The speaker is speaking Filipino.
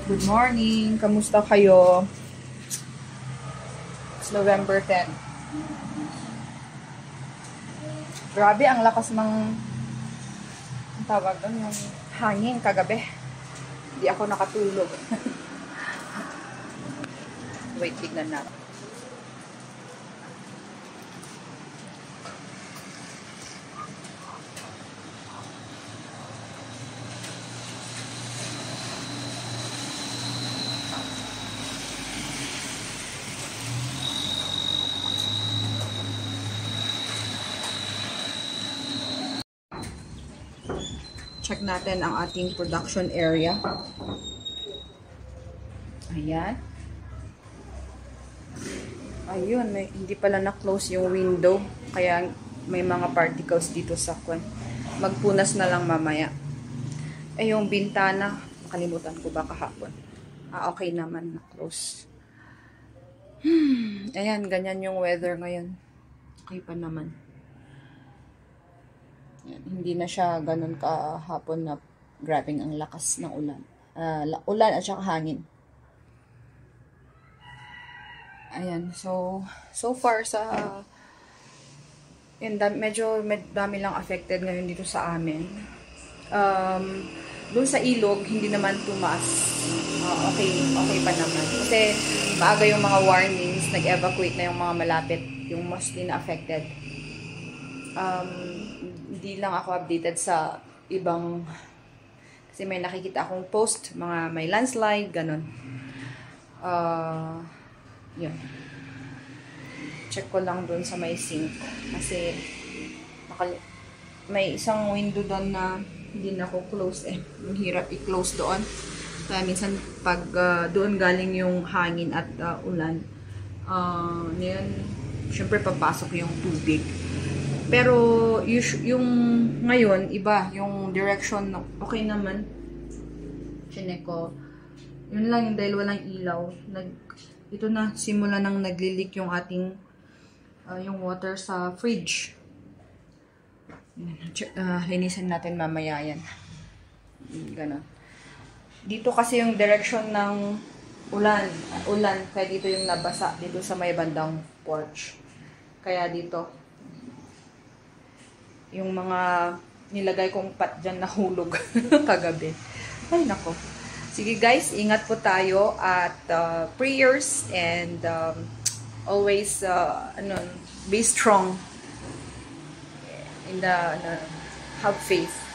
Good morning! Kamusta kayo? It's November 10. Grabe, ang lakas ng ang tawag doon, yung hangin kagabi. Hindi ako nakatulog. Wait, tignan natin. Check natin ang ating production area. Ayan. Ayun, hindi pala na-close yung window. Kaya may mga particles dito sa kwan. Magpunas na lang mamaya. Eh, yung bintana, nakalimutan ko ba kahapon. Okay naman, na-close. Ayan, ganyan yung weather ngayon. Okay pa naman. Yan, hindi na siya ganun kahapon na grabing ang lakas ng ulan. Ulan at saka hangin. Ayan, so far sa medyo dami lang affected ngayon dito sa amin. Doon sa ilog, hindi naman tumaas. Okay pa naman. Kasi maaga yung mga warnings, nag-evacuate na yung mga malapit, yung mostly na affected. Hindi lang ako updated sa ibang, kasi may nakikita akong post, mga may landslide, ganun. Yun. Check ko lang dun sa may sink. Kasi may isang window doon na hindi na ako close eh. Yung hirap i-close doon. Kaya minsan pag doon galing yung hangin at ulan, ngayon, syempre papasok yung tubig. Pero yung ngayon, iba. Yung direction, okay naman. Chinek ko. Yun lang yung dahil walang ilaw. Ito na, simula nang naglilik yung ating yung water sa fridge. Linisin natin mamaya yan. Ganon. Dito kasi yung direction ng ulan, kaya dito yung nabasa, dito sa may bandang porch. Kaya dito, yung mga nilagay kong pat dyan nahulog kagabi. Ay nako. Sige guys, ingat po tayo at prayers and always be strong in the have faith.